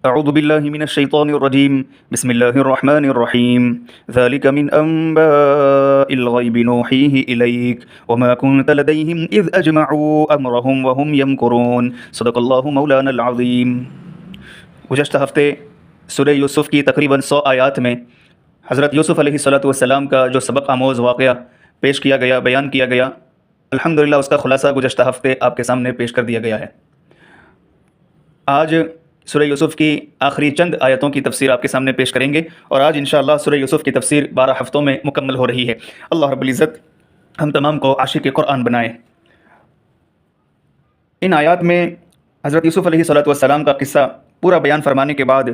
أعوذ بالله من الشيطان الرجيم بسم الله الرحمن الرحيم ذلك من أنباء الغيب نوحيه إليك وما كنت لديهم إذ أجمعوا أمرهم وهم يمكرون صدق الله مولانا العظيم۔ گزشتہ ہفتے سورہ یوسف کی تقریباً 100 آیات میں حضرت یوسف علیہ السلام کا جو سبق آموز واقعہ پیش کیا گیا، بیان کیا گیا، الحمدللہ اس کا خلاصہ گزشتہ ہفتے آپ کے سامنے پیش کر دیا گیا ہے۔ آج سورہ یوسف کی آخری چند آیتوں کی تفسیر آپ کے سامنے پیش کریں گے، اور آج انشاءاللہ سورہ یوسف کی تفسیر 12 ہفتوں میں مکمل ہو رہی ہے۔ اللہ رب العزت ہم تمام کو عاشق قرآن بنائے۔ ان آیات میں حضرت یوسف علیہ السلام کا قصہ پورا بیان فرمانے کے بعد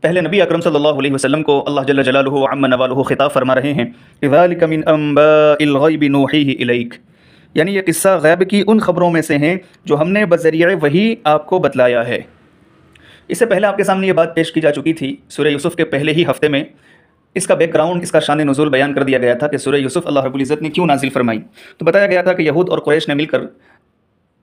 پہلے نبی اکرم صلی اللہ علیہ وسلم کو اللہ جل جلالہ وعم نوالہ خطاب فرما رہے ہیں، ذالک من انباء الغیب نوحیہ الیک، یعنی یہ قصہ غیب کی ان خبروں میں سے ہیں جو ہم نے بذریعہ وحی آپ کو بتلایا ہے۔ اس سے پہلے آپ کے سامنے یہ بات پیش کی جا چکی تھی سورہ یوسف کے پہلے ہی ہفتے میں۔ اس کا بیک گراؤنڈ، اس کا شان نزول بیان کر دیا گیا تھا کہ سورہ یوسف اللہ رب العزت نے کیوں نازل فرمائی۔ تو بتایا گیا تھا کہ یہود اور قریش نے مل کر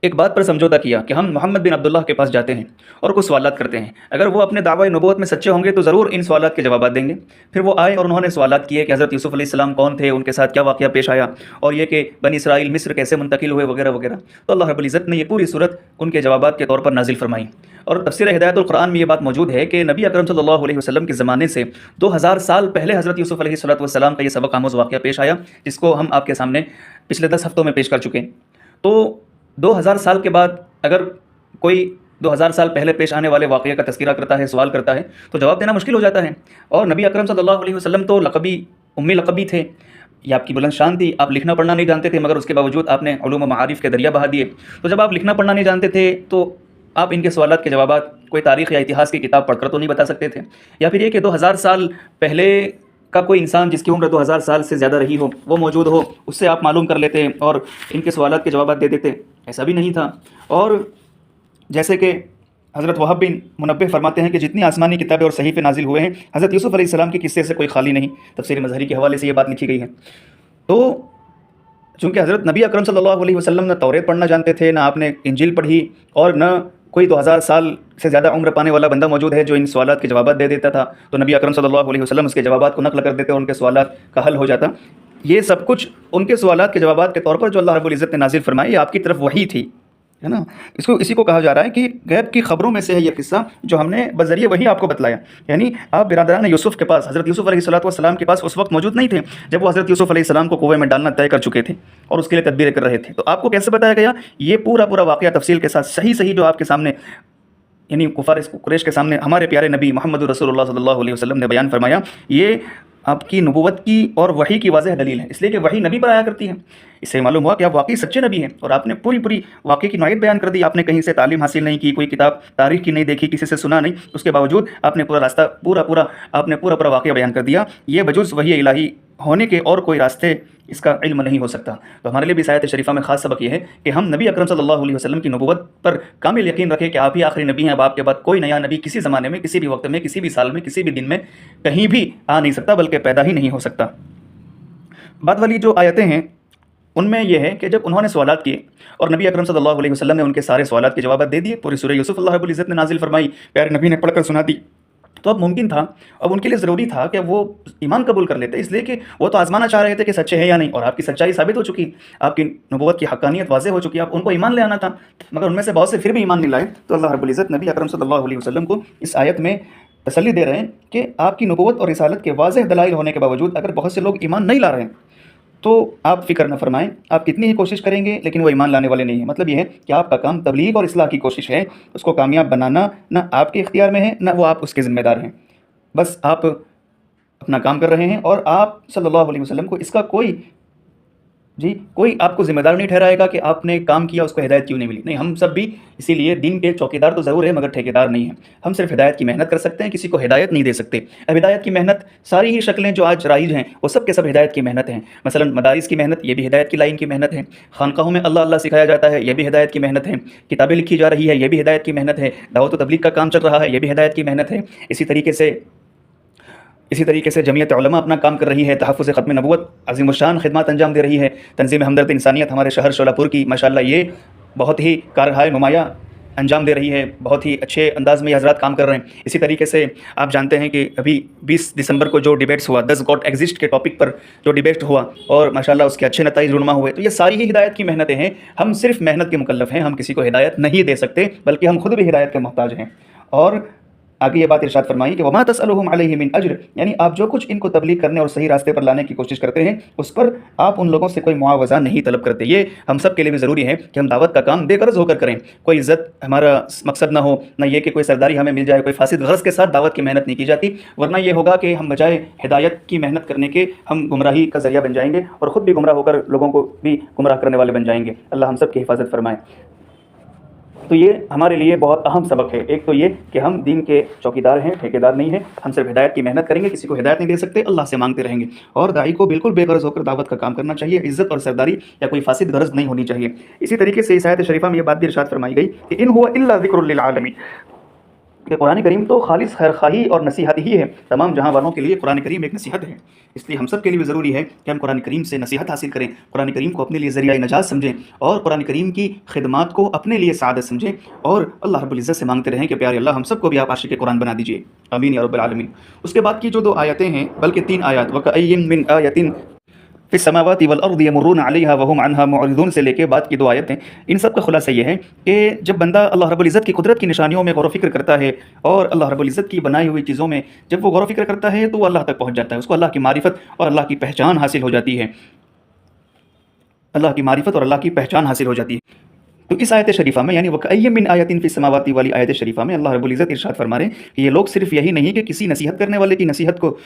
ایک بات پر سمجھوتا کیا کہ ہم محمد بن عبداللہ کے پاس جاتے ہیں اور کچھ سوالات کرتے ہیں، اگر وہ اپنے دعوی نبوت میں سچے ہوں گے تو ضرور ان سوالات کے جوابات دیں گے۔ پھر وہ آئے اور انہوں نے سوالات کیے کہ حضرت یوسف علیہ السلام کون تھے، ان کے ساتھ کیا واقعہ پیش آیا، اور یہ کہ بنی اسرائیل مصر کیسے منتقل ہوئے وغیرہ وغیرہ۔ تو اللہ رب العزت نے یہ پوری صورت ان کے جوابات کے طور پر نازل فرمائی۔ اور تفسیر ہدایت القرآن میں یہ بات موجود ہے کہ نبی اکرم صلی اللہ علیہ وسلم کے زمانے سے 2000 سال پہلے حضرت یوسف علیہ السلام کا یہ سبق آموز واقعہ پیش آیا، جس کو ہم آپ کے سامنے پچھلے 10 ہفتوں میں پیش کر چکے ہیں۔ تو 2000 سال کے بعد اگر کوئی 2000 سال پہلے پیش آنے والے واقعے کا تذکرہ کرتا ہے، سوال کرتا ہے، تو جواب دینا مشکل ہو جاتا ہے۔ اور نبی اکرم صلی اللہ علیہ وسلم تو لقبی امی لقبی تھے، یہ آپ کی بلند شان تھی، آپ لکھنا پڑھنا نہیں جانتے تھے، مگر اس کے باوجود آپ نے علوم و معارف کے دریا بہا دیے۔ تو جب آپ لکھنا پڑھنا نہیں جانتے تھے تو آپ ان کے سوالات کے جوابات کوئی تاریخ یا اتہاس کی کتاب پڑھ کر تو نہیں بتا سکتے تھے، یا پھر یہ کہ 2000 سال پہلے کا کوئی انسان جس کی عمر 2000 سال سے زیادہ رہی ہو، وہ موجود ہو، اس سے آپ معلوم کر لیتے اور ان کے سوالات کے جوابات دے دیتے، ایسا بھی نہیں تھا۔ اور جیسے کہ حضرت وہب بن منبہ فرماتے ہیں کہ جتنی آسمانی کتابیں اور صحیفے نازل ہوئے ہیں، حضرت یوسف علیہ السلام کے قصے سے کوئی خالی نہیں۔ تفسیر مظہری کے حوالے سے یہ بات لکھی گئی ہے۔ تو چونکہ حضرت نبی اکرم صلی اللہ علیہ وسلم نہ توریت پڑھنا جانتے تھے، نہ آپ نے انجیل پڑھی، اور نہ کوئی 2000 سال سے زیادہ عمر پانے والا بندہ موجود ہے جو ان سوالات کے جوابات دے دیتا تھا، تو نبی اکرم صلی اللہ علیہ وسلم اس کے جوابات کو نقل کر دیتے اور ان کے سوالات کا حل ہو جاتا۔ یہ سب کچھ ان کے سوالات کے جوابات کے طور پر جو اللہ رب العزت نے نازل فرمائی، یہ آپ کی طرف وحی تھی، ہے نا۔ اسی کو کہا جا رہا ہے کہ غیب کی خبروں میں سے ہے یہ قصہ جو ہم نے بذریعہ وحی آپ کو بتلایا۔ یعنی آپ برادران یوسف کے پاس، حضرت یوسف علیہ السلام کے پاس اس وقت موجود نہیں تھے جب وہ حضرت یوسف علیہ السلام کو کنویں میں ڈالنا طے کر چکے تھے اور اس کے لیے تدبیریں کر رہے تھے۔ تو آپ کو کیسے بتایا گیا؟ یہ پورا واقعہ تفصیل کے ساتھ صحیح جو آپ کے سامنے، یعنی کفار قریش کے سامنے ہمارے پیارے نبی محمد رسول اللہ صلی اللہ علیہ وسلم نے بیان فرمایا۔ یہ آپ کی نبوت کی اور وحی کی واضح دلیل ہے، اس لیے کہ وحی نبی پر آیا کرتی ہے۔ اس سے معلوم ہوا کہ آپ واقعی سچے نبی ہیں، اور آپ نے پوری واقعے کی نوعیت بیان کر دی۔ آپ نے کہیں سے تعلیم حاصل نہیں کی، کوئی کتاب تاریخ کی نہیں دیکھی، کسی سے سنا نہیں، اس کے باوجود آپ نے پورا راستہ آپ نے پورا واقعہ بیان کر دیا۔ یہ بجز وحی الہی ہونے کے اور کوئی راستے اس کا علم نہیں ہو سکتا۔ تو ہمارے لیے بھی اس آیت شریفہ میں خاص سبق یہ ہے کہ ہم نبی اکرم صلی اللہ علیہ وسلم کی نبوت پر کامل یقین رکھیں کہ آپ ہی آخری نبی ہیں۔ اب آپ کے بعد کوئی نیا نبی کسی زمانے میں، کسی بھی وقت میں، کسی بھی سال میں، کسی بھی دن میں کہیں بھی آ نہیں سکتا، بلکہ پیدا ہی نہیں ہو سکتا۔ بعد والی جو آیتیں ہیں ان میں یہ ہے کہ جب انہوں نے سوالات کیے اور نبی اکرم صلی اللہ علیہ وسلم نے ان کے سارے سوالات کے جوابات دے دیے، پوری سورہ یوسف اللہ رب العزت نے نازل فرمائی، پیارے نبی نے پڑھ کر سنا دی، تو اب ممکن تھا، اب ان کے لیے ضروری تھا کہ وہ ایمان قبول کر لیتے، اس لیے کہ وہ تو آزمانا چاہ رہے تھے کہ سچے ہیں یا نہیں، اور آپ کی سچائی ثابت ہو چکی، آپ کی نبوت کی حقانیت واضح ہو چکی، آپ ان کو ایمان لے آنا تھا، مگر ان میں سے بہت سے پھر بھی ایمان نہیں لائے۔ تو اللہ رب العزت نبی اکرم صلی اللہ علیہ وسلم کو اس آیت میں تسلی دے رہے ہیں کہ آپ کی نبوت اور رسالت کے واضح دلائل ہونے کے باوجود اگر بہت سے لوگ ایمان نہیں لا رہے ہیں تو آپ فکر نہ فرمائیں، آپ کتنی ہی کوشش کریں گے لیکن وہ ایمان لانے والے نہیں ہیں۔ مطلب یہ ہے کہ آپ کا کام تبلیغ اور اصلاح کی کوشش ہے، اس کو کامیاب بنانا نہ آپ کے اختیار میں ہے، نہ وہ آپ اس کے ذمہ دار ہیں، بس آپ اپنا کام کر رہے ہیں، اور آپ صلی اللہ علیہ وسلم کو اس کا کوئی آپ کو ذمہ دار نہیں ٹھہرائے گا کہ آپ نے کام کیا، اس کو ہدایت کیوں نہیں ملی۔ نہیں، ہم سب بھی اسی لیے دین کے چوکیدار تو ضرور ہیں مگر ٹھیکیدار نہیں ہیں۔ ہم صرف ہدایت کی محنت کر سکتے ہیں، کسی کو ہدایت نہیں دے سکتے۔ اب ہدایت کی محنت ساری ہی شکلیں جو آج رائج ہیں وہ سب کے سب ہدایت کی محنت ہیں۔ مثلا مدارس کی محنت، یہ بھی ہدایت کی لائن کی محنت ہے۔ خانقاہوں میں اللہ اللہ سکھایا جاتا ہے، یہ بھی ہدایت کی محنت ہے۔ کتابیں لکھی جا رہی ہے، یہ بھی ہدایت کی محنت ہے۔ دعوت و تبلیغ کا کام چل رہا ہے، یہ بھی ہدایت کی محنت ہے۔ اسی طریقے سے جمعیت علماء اپنا کام کر رہی ہے، تحفظ ختم نبوت عظیم الشان خدمات انجام دے رہی ہے۔ تنظیم ہمدرد انسانیت ہمارے شہر شولہ پور کی ماشاءاللہ یہ بہت ہی کارہائے نمایاں انجام دے رہی ہے، بہت ہی اچھے انداز میں یہ حضرات کام کر رہے ہیں۔ اسی طریقے سے آپ جانتے ہیں کہ ابھی 20 دسمبر کو جو ڈیبیٹس ہوا، دس گاڈ ایگزسٹ کے ٹاپک پر جو ڈیبیٹ ہوا اور ماشاءاللہ اس کے اچھے نتائج رونما ہوئے، تو یہ ساری ہی ہدایت کی محنتیں ہیں۔ ہم صرف محنت کے مکلف ہیں، ہم کسی کو ہدایت نہیں دے سکتے، بلکہ ہم خود بھی ہدایت کے محتاج ہیں۔ اور آگے یہ بات ارشاد فرمائی کہ وما تسألهم علیہ من اجر، یعنی آپ جو کچھ ان کو تبلیغ کرنے اور صحیح راستے پر لانے کی کوشش کرتے ہیں اس پر آپ ان لوگوں سے کوئی معاوضہ نہیں طلب کرتے۔ یہ ہم سب کے لیے بھی ضروری ہے کہ ہم دعوت کا کام بے غرض ہو کر کریں، کوئی عزت ہمارا مقصد نہ ہو، نہ یہ کہ کوئی سرداری ہمیں مل جائے، کوئی فاسد غرض کے ساتھ دعوت کی محنت نہیں کی جاتی، ورنہ یہ ہوگا کہ ہم بجائے ہدایت کی محنت کرنے کے ہم گمراہی کا ذریعہ بن جائیں گے اور خود بھی گمراہ ہو کر لوگوں کو بھی گمراہ کرنے والے بن جائیں گے۔ اللہ ہم سب کی حفاظت فرمائے۔ تو یہ ہمارے لیے بہت اہم سبق ہے۔ ایک تو یہ کہ ہم دین کے چوکیدار ہیں، ٹھیکیدار نہیں ہیں، ہم صرف ہدایت کی محنت کریں گے، کسی کو ہدایت نہیں دے سکتے، اللہ سے مانگتے رہیں گے۔ اور داعی کو بالکل بے غرض ہو کر دعوت کا کام کرنا چاہیے، عزت اور سرداری یا کوئی فاسد غرض نہیں ہونی چاہیے۔ اسی طریقے سے اس آیت شریفہ میں یہ بات بھی ارشاد فرمائی گئی کہ ان هو الا ذکر للعالمین، کہ قرآن کریم تو خالص خیر خواہی اور نصیحت ہی ہے، تمام جہاں والوں کے لیے قرآن کریم ایک نصیحت ہے۔ اس لیے ہم سب کے لیے بھی ضروری ہے کہ ہم قرآن کریم سے نصیحت حاصل کریں، قرآن کریم کو اپنے لیے ذریعہ نجات سمجھیں اور قرآن کریم کی خدمات کو اپنے لیے سعادت سمجھیں، اور اللہ رب العزت سے مانگتے رہیں کہ پیارے اللہ ہم سب کو بھی آپ عاشق قرآن بنا دیجیے، آمین یا رب العالمین۔ اس کے بعد کی جو 2 آیتیں ہیں، بلکہ 3 آیات، وَكَأَيٍّ مِّنْ آیَةٍ فی السماوات والارض یمرون علیہا وہم عنہا معرضون سے لے کے بعد کی 2 آیتیں، ان سب کا خلاصہ یہ ہے کہ جب بندہ اللہ رب العزت کی قدرت کی نشانیوں میں غور و فکر کرتا ہے اور اللہ رب العزت کی بنائی ہوئی چیزوں میں جب وہ غور و فکر کرتا ہے تو وہ اللہ تک پہنچ جاتا ہے، اس کو اللہ کی معرفت اور اللہ کی پہچان حاصل ہو جاتی ہے، اللہ کی معرفت اور اللہ کی پہچان حاصل ہو جاتی ہے۔ تو اس آیت شریفہ میں یعنی وَكَأَيٍّ مِّنْ آیَةٍ فِي السَّمَاوَاتِ والی آیت شریفہ میں اللہ رب العزت ارشاد فرما رہے ہیں کہ یہ لوگ صرف یہی نہیں کہ کسی نصیحت کرنے والے کی نصیحت کو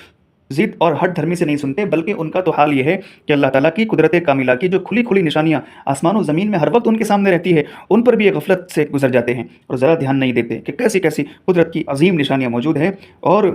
ضد اور ہٹ دھرمی سے نہیں سنتے، بلکہ ان کا تو حال یہ ہے کہ اللہ تعالیٰ کی قدرت کاملہ کی جو کھلی کھلی نشانیاں آسمان و زمین میں ہر وقت ان کے سامنے رہتی ہے، ان پر بھی یہ غفلت سے گزر جاتے ہیں اور ذرا دھیان نہیں دیتے کہ کیسی کیسی قدرت کی عظیم نشانیاں موجود ہیں، اور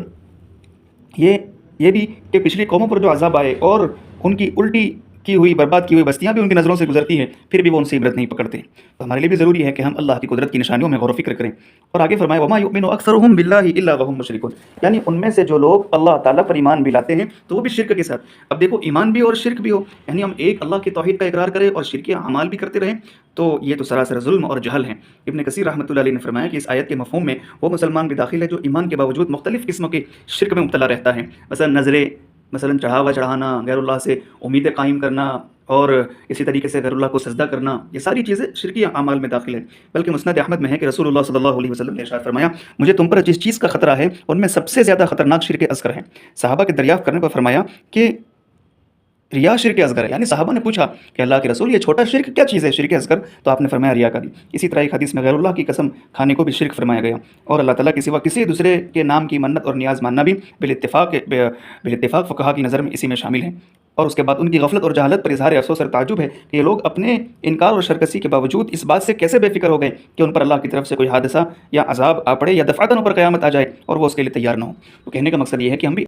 یہ بھی کہ پچھلی قوموں پر جو عذاب آئے اور ان کی الٹی کی ہوئی برباد کی ہوئی بستیاں بھی ان کی نظروں سے گزرتی ہیں، پھر بھی وہ ان سے عبرت نہیں پکڑتے۔ تو ہمارے لیے بھی ضروری ہے کہ ہم اللہ کی قدرت کی نشانیوں میں غور و فکر کریں۔ اور آگے فرمایا وما یؤمن اکثرهم باللہ الا وهم مشرکون، یعنی ان میں سے جو لوگ اللہ تعالیٰ پر ایمان بھی لاتے ہیں تو وہ بھی شرک کے ساتھ۔ اب دیکھو ایمان بھی اور شرک بھی ہو، یعنی ہم ایک اللہ کی توحید کا اقرار کریں اور شرکی اعمال بھی کرتے رہیں، تو یہ تو سراسر ظلم اور جہل ہیں۔ ابن کثیر رحمۃ اللہ علیہ نے فرمایا کہ اس آیت کے مفہوم میں وہ مسلمان بھی داخل ہے جو ایمان کے باوجود مختلف قسموں کے شرک میں مبتلا رہتا ہے، مثلا چڑھاوا چڑھانا، غیر اللہ سے امیدیں قائم کرنا، اور اسی طریقے سے غیر اللہ کو سجدہ کرنا، یہ ساری چیزیں شرکی اعمال میں داخل ہیں۔ بلکہ مسند احمد میں ہے کہ رسول اللہ صلی اللہ علیہ وسلم نے ارشاد فرمایا مجھے تم پر جس چیز کا خطرہ ہے ان میں سب سے زیادہ خطرناک شرک اصغر ہے۔ صحابہ کے دریافت کرنے پر فرمایا کہ ریا شرک اصغر ہے، یعنی صحابہ نے پوچھا کہ اللہ کے رسول یہ چھوٹا شرک کیا چیز ہے شرک اصغر؟ تو آپ نے فرمایا ریا کاری۔ اسی طرح ایک حدیث میں غیر اللہ کی قسم کھانے کو بھی شرک فرمایا گیا، اور اللہ تعالیٰ کے سوا کسی دوسرے کے نام کی منت اور نیاز ماننا بھی بالاتفاق فقہا کی نظر میں اسی میں شامل ہے۔ اور اس کے بعد ان کی غفلت اور جہالت پر اظہار افسوس اور تعجب ہے کہ یہ لوگ اپنے انکار اور شرکسی کے باوجود اس بات سے کیسے بے فکر ہو گئے کہ ان پر اللہ کی طرف سے کوئی حادثہ یا عذاب آ پڑے یا دفعتاً پر قیامت آ جائے اور وہ اس کے لیے تیار نہ ہو۔ تو کہنے کا مقصد یہ ہے کہ ہم بھی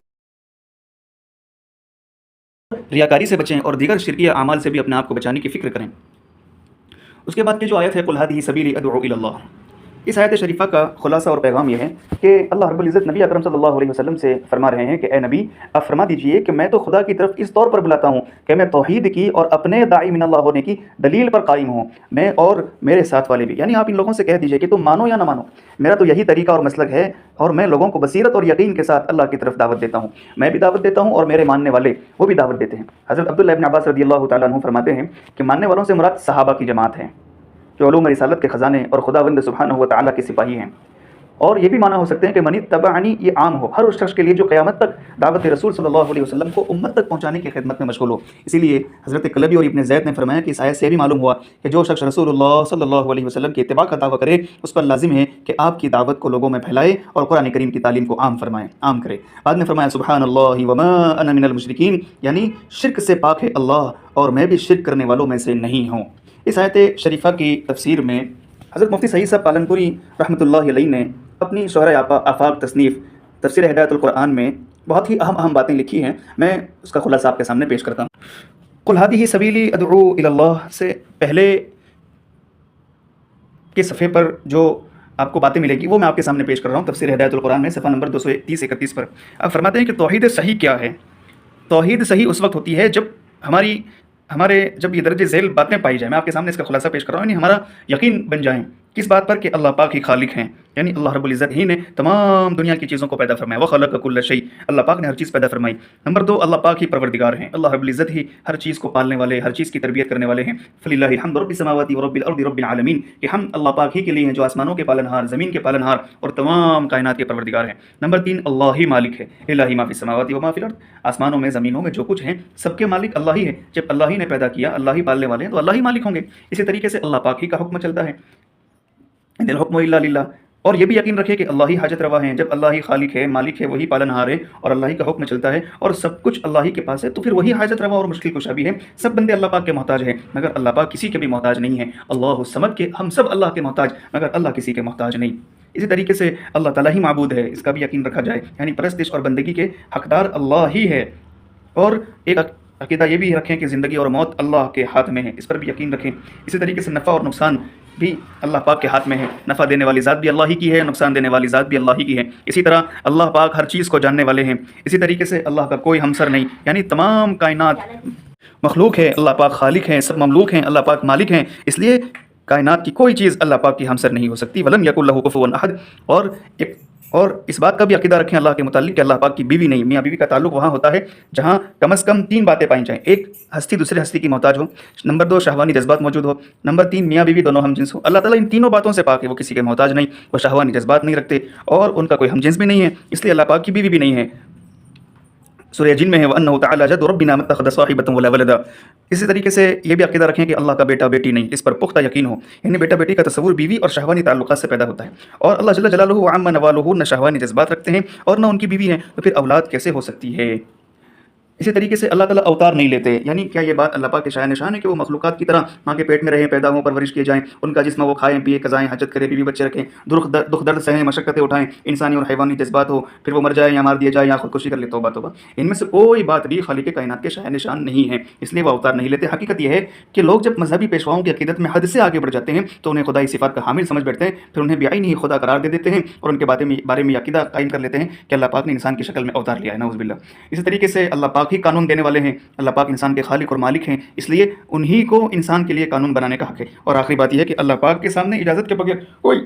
ریاکاری سے بچیں اور دیگر شرکیہ اعمال سے بھی اپنے آپ کو بچانے کی فکر کریں۔ اس کے بعد کی جو آیت ہے قل ھذہ سبیلی ادعو الی اللہ، اس آیت شریفہ کا خلاصہ اور پیغام یہ ہے کہ اللہ رب العزت نبی اکرم صلی اللہ علیہ وسلم سے فرما رہے ہیں کہ اے نبی آپ فرما دیجئے کہ میں تو خدا کی طرف اس طور پر بلاتا ہوں کہ میں توحید کی اور اپنے داعی من اللہ ہونے کی دلیل پر قائم ہوں، میں اور میرے ساتھ والے بھی، یعنی آپ ان لوگوں سے کہہ دیجئے کہ تم مانو یا نہ مانو، میرا تو یہی طریقہ اور مسلک ہے اور میں لوگوں کو بصیرت اور یقین کے ساتھ اللہ کی طرف دعوت دیتا ہوں، میں بھی دعوت دیتا ہوں اور میرے ماننے والے وہ بھی دعوت دیتے ہیں۔ حضرت عبداللہ ابن عباس رضی اللہ تعالیٰ عنہ فرماتے ہیں کہ ماننے والوں سے مراد صحابہ کی جماعت ہے جو علوم رسالت کے خزانے اور خداوند سبحانہ و تعالیٰ کے سپاہی ہیں، اور یہ بھی معنی ہو سکتے ہیں کہ من اتبعنی یہ عام ہو، ہر اس شخص کے لیے جو قیامت تک دعوت رسول صلی اللہ علیہ وسلم کو امت تک پہنچانے کی خدمت میں مشغول ہو۔ اسی لیے حضرت کلبی اور ابن زید نے فرمایا کہ اس آیت سے بھی معلوم ہوا کہ جو شخص رسول اللہ صلی اللہ علیہ وسلم کی اتباع کا دعویٰ کرے اس پر لازم ہے کہ آپ کی دعوت کو لوگوں میں پھیلائے اور قرآن کریم کی تعلیم کو عام کرے۔ بعد میں فرمایا سبحان اللہ وما انا من المشرکین، یعنی شرک سے پاک ہے اللہ اور میں بھی شرک کرنے والوں میں سے نہیں ہوں۔ اس آیت شریفہ کی تفسیر میں حضرت مفتی سعید صاحب پالنپوری رحمۃ اللہ علیہ نے اپنی شہر آفاق تصنیف تفسیر ہدایت القرآن میں بہت ہی اہم باتیں لکھی ہیں، میں اس کا خلاصہ آپ کے سامنے پیش کرتا ہوں۔ قل ھذہ سبیلی ادعو الی اللہ سے پہلے کے صفحے پر جو آپ کو باتیں ملے گی وہ میں آپ کے سامنے پیش کر رہا ہوں، تفسیر ہدایت القرآن میں صفحہ نمبر 230-31 پر آپ فرماتے ہیں کہ توحید صحیح کیا ہے؟ توحید صحیح اس وقت ہوتی ہے جب یہ درجہ ذیل باتیں پائی جائیں، میں آپ کے سامنے اس کا خلاصہ پیش کر رہا ہوں، یعنی ہمارا یقین بن جائیں किस बात पर कि अल्लाह पाक ही खालिक हैं, यानी अल्लाह रब्बुल इज़्ज़त ही ने तमाम दुनिया की चीज़ों को पैदा फरमाया। वख़लक़ कुल्ल शै, अल्लाह पाक ने हर चीज़ पैदा फरमाई। नंबर 2, अल्लाह पाक ही परवरदिगार हैं, अल्लाह रब्बुल इज़्ज़त ही हर चीज़ को पालने वाले, हर चीज़ की तरबियत करने वाले हैं। फ़लिल्लाहिल हम्दु रब्बिस समावाति व रब्बिल अर्दि रब्बिल आलमीन, कि हम अल्लाह पाक ही के लिए हैं जो आसमानों के पालनहार, ज़मीन के पालनहार और तमाम कायनात के परवरदिगार हैं। नंबर 3, अल्लाह ही मालिक है, लिल्लाहि मा फ़िस समावाति व मा फ़िल अर्द, आसमानों में ज़मीनों में जो कुछ है सबके मालिक अल्लाह ही है। जब अल्लाह ही ने पैदा किया, अल्लाह ही पालने वाले हैं, तो अल्लाह ही मालिक होंगे। इसी तरीके से अल्लाह पाक ही का हुक्म चलता है, इनिल हुक्मु इल्ला लिल्लाह। और ये भी यकीन रखें कि अल्लाह ही हाजत रवा है। जब अल्लाह ही खालिक है, मालिक है, वही पालनहार है और अल्लाह ही का हुक्म चलता है और सब कुछ अल्लाह ही के पास है, तो फिर वही हाजत रवा और मुश्किल कुशा भी है। सब बंदे अल्लाह पाक के मोहताज हैं, मगर अल्लाह पाक किसी के भी मोहताज नहीं है। अल्लाह समद के, हम सब अल्लाह के मोहताज, मगर अल्लाह किसी के मोहताज नहीं। इसी तरीके से अल्लाह ताला ही माबूद है, इसका भी यकीन रखा जाए, यानी परस्तिश और बंदगी के हकदार अल्लाह ही है। और एक अकीदा ये भी रखें कि ज़िंदगी और मौत अल्लाह के हाथ में है, इस पर भी यकीन रखें। इसी तरीके से नफ़ा और नुकसान भी अल्लाह पाक के हाथ में है, नफ़ा देने वाली ज़ात भी अल्लाह ही की है, नुकसान देने वाली ज़ात भी अल्लाह ही की है। इसी तरह अल्लाह पाक हर चीज़ को जानने वाले हैं। इसी तरीके से अल्लाह का कोई हमसर नहीं, यानी तमाम कायनात मखलूक है, अल्लाह पाक खालिक हैं, सब ममलूक हैं, अल्लाह पाक मालिक हैं, इसलिए कायनात की कोई चीज़ अल्लाह पाक की हमसर नहीं हो सकती। वलम यकुल लहु कुफुवन अहद। और इस बात का भी अकीदा रखें अल्लाह के मुताल्लिक कि अल्लाह पाक की बीवी नहीं, मियाँ बीवी का ताल्लुक वहाँ होता है जहाँ कम से कम 3 बातें पाई जाएँ। एक, हस्ती दूसरे हस्ती की मोहताज हो। नंबर 2, शहवानी जज्बात मौजूद हो। नंबर 3, मियाँ बीवी दोनों हम जिन्स हो। अल्लाह ताला इन तीनों बातों से पाक है, वो किसी के मोहताज नहीं, वो शहवानी जज्बात नहीं रखते और उनका कोई हम जिन्स भी नहीं है, इसलिए अल्लाह पाक की बीवी भी नहीं है। सूरह जिन में है वअन्नहु तआला जद्दु रब्बिना मत्तखज़ साहिबतन वला वलदा। इसी तरीके से ये भी अकीदा रखें कि अल्लाह का बेटा बेटी नहीं, इस पर पुख्ता यकीन हो, यानी बेटा बेटी का तस्वुर बीवी और शहवानी ताल्लुकात से पैदा होता है। और अल्लाह जल्ल जलालुहु व अम्मा नवालुहु न शहवानी जज्बात रखते हैं और न उनकी बीवी हैं, तो फिर औलाद कैसे हो सकती है। इसी तरीके से अल्लाह ताला अवतार नहीं लेते, यानी क्या ये बात अल्लाह पाक के शान निशान है कि वो मखलूक़ात की तरह माँ के पेट में रहें, पैदा हों, परवरिश किए जाएँ, उनका जिस्म वो खाएँ पिए, कज़ाएँ हजत करें, बीवी बच्चे रखें, दुख दर्द सहें, मशक्क़तें उठाएँ, इंसानी और हैवानी जज्बात हो, फिर वो मर जाए या मार दिया जाए या खुदकुशी कर ले। तौबा तौबा, इनमें से कोई बात भी खालिक कायनात के शान निशान नहीं है, इसलिए वो अवतार नहीं लेते। हकीकत यह है कि लोग जब मजहबी पेशवाओं की अकीदत में हद से आगे बढ़ जाते हैं तो उन्हें खुदाई सिफ़ात का हामिल समझ बैठते हैं, फिर उन्हें बेआईन ही खुदा करार दे देते हैं और उनके बारे में अकीदा कायम कर लेते हैं कि अल्लाह पाक ने इंसान की शक्ल में अवतार लिया है, नऊज़ बिल्लाह। इसी तरीके से अल्लाह पाक ही कानून देने वाले हैं, अल्लाह पाक इंसान के खालिक और मालिक हैं, इसलिए उन्हीं को इंसान के लिए कानून बनाने का हक है। और आखिरी बात यह है कि अल्लाह पाक के सामने इजाज़त के बगैर कोई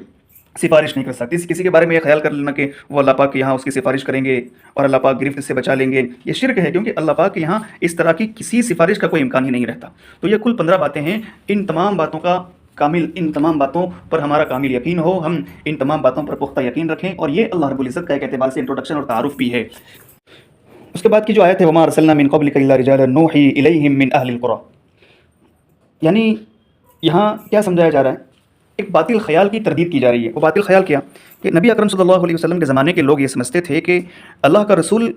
सिफारिश नहीं कर सकती। किसी के बारे में ये ख्याल कर लेना कि वो अल्लाह पाक के यहाँ उसकी सिफारिश करेंगे और अल्लाह पाक गिरफ्त से बचा लेंगे, ये शिरक है, क्योंकि अल्लाह पाक के यहाँ इस तरह की किसी सिफारिश का कोई इम्कान ही नहीं रहता। तो ये कुल 15 बातें हैं। इन तमाम बातों पर हमारा कामिल यकीन हो, हम इन तमाम बातों पर पुख्ता यकीन रखें, और ये अल्लाह रब्बुल इज़्ज़त का एक एतबार से इंट्रोडक्शन और तारुफ भी है। उसके बाद की जो आयत है, वमा अरसलना मिन क़ब्लिका इल्ला रिजालन नूही इलैहिम मिन अहलिल क़ुरा, यानी यहाँ क्या समझाया जा रहा है, एक बातिल ख्याल की तरदीद की जा रही है। वो बातिल ख्याल क्या कि नबी अकरम सल्लल्लाहु अलैहि वसल्लम के ज़माने के लोग ये समझते थे कि अल्लाह का रसूल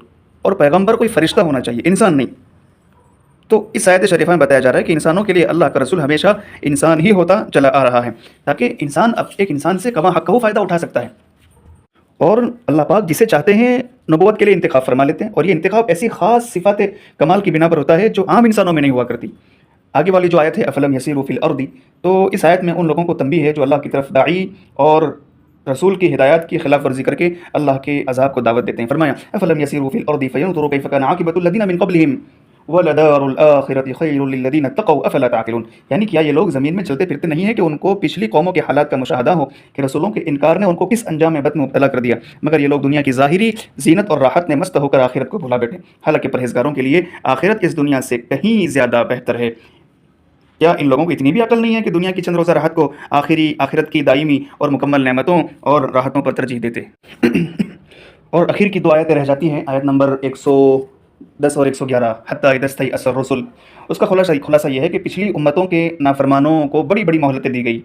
और पैगम्बर कोई फ़रिश्ता होना चाहिए, इंसान नहीं। तो इस आयत शरीफा में बताया जा रहा है कि इंसानों के लिए अल्लाह का रसूल हमेशा इंसान ही होता चला आ रहा है, ताकि इंसान अब एक इंसान से कमा हक़ फ़ायदा उठा सकता है। और अल्लाह पाक जिसे चाहते हैं नबूवत के लिए इंतखाब फरमा लेते हैं, और ये इंतखाब ऐसी ख़ास सिफ़ात कमाल की बिना पर होता है जो आम इंसानों में नहीं हुआ करती। आगे वाली जो आयत है अफलम यसीरू फिल अर्दी, तो इस आयत में उन लोगों को तंबीह है जो अल्लाह की तरफ दाई और रसूल की हिदायत की खिलाफ वर्जी करके अल्लाह के अज़ाब को दावत देते हैं। फरमाया अफलम यसीरू फिल अर्दी फयंज़ुरू कैफ़ कान आक़िबतुल लज़ीना मिन क़ब्लिहिम वलदारुल आखिरति खैरुल लिल्लज़ीना तक़व अफ़ला ताक़िलून, यानी क्या ये लोग ज़मीन में चलते फिरते नहीं है कि उनको पिछली कौमों के हालात का मुशाहदा हो कि रसूलों के इनकार ने उनको किस अंजाम में बद में मुब्तला कर दिया, मगर ये लोग दुनिया की ज़ाहिरी ज़ीनत और राहत में मस्त होकर आखिरत को भुला बैठे। हालांकि परहेज़गारों के लिए आखिरत इस दुनिया से कहीं ज़्यादा बेहतर है। क्या इन लोगों को इतनी भी अकल नहीं है कि दुनिया की चंद रोज़ा राहत को आखिरत की दायमी और मुकम्मल नेमतों और राहतों पर तरजीह देते। और आखिर की 2 आयतें रह जाती हैं, आयत नंबर 110 और 111, हत्ता इज़ा इस्तयअस रसुल। उसका खुलासा यह है कि पिछली उम्मतों के नाफरमानों को बड़ी बड़ी मोहलतें दी गई,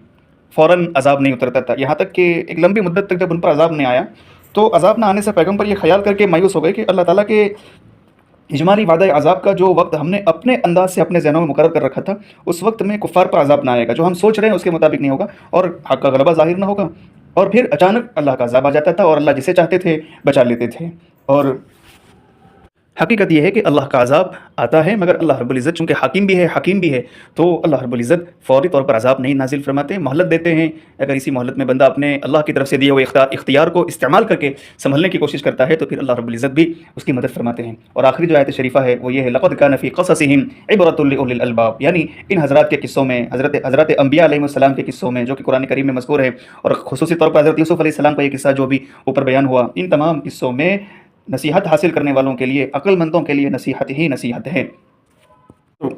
फ़ौरन अज़ाब नहीं उतरता था, यहाँ तक कि एक लंबी मुद्दत तक जब उन पर अज़ाब नहीं आया तो अज़ाब न आने से पैगम्बर ये ख्याल करके मायूस हो गए कि अल्लाह ताला के इजमाली वादा अज़ाब का जो वक्त हमने अपने अंदाज से अपने ज़हनों में मुकर्रर कर रखा था, उस वक्त में कुफ़ार पर अज़ाब ना आएगा, जो हम सोच रहे हैं उसके मुताबिक नहीं होगा और हक़ का गलबा ज़ाहिर ना होगा, और फिर अचानक अल्लाह का अज़ाब आ जाता था और अल्लाह जिसे चाहते थे बचा लेते थे। और हकीकत यह है कि अल्लाह का अज़ाब आता है, मगर अल्लाह रब्बुल इज़्ज़त चूँकि हाकिम भी है, हकीम भी है, तो अल्लाह रब्बुल इज़्ज़त फ़ौरी तौर पर अज़ाब नहीं नाज़िल फरमाते, मोहलत देते हैं। अगर इसी मोहलत में बंदा अपने अल्लाह की तरफ से दिए हुए इख्तियार को इस्तेमाल करके संभलने की कोशिश करता है, तो फिर अल्लाह रब्बुल इज़्ज़त भी उसकी मदद फरमाते हैं। और आखिरी जो आयत शरीफ़ा है वो ये है, लक़द कान फ़ी क़ससिहिम इबरतुल लिउलिल अलबाब, यानी इन हज़रात के किस्सों में, हज़रत अंबिया अलैहिस्सलाम के किस्सों में, जो कि कुरान करीम में मज़कूर है, और ख़ुसूसी तौर पर हज़रत यूसुफ़ अलैहिस्सलाम का ये किस्सा जो भी ऊपर बयान हुआ, इन तमाम किस्सों में नसीहत हासिल करने वालों के लिए, अक्लमंदों के लिए नसीहत ही नसीहत है। तो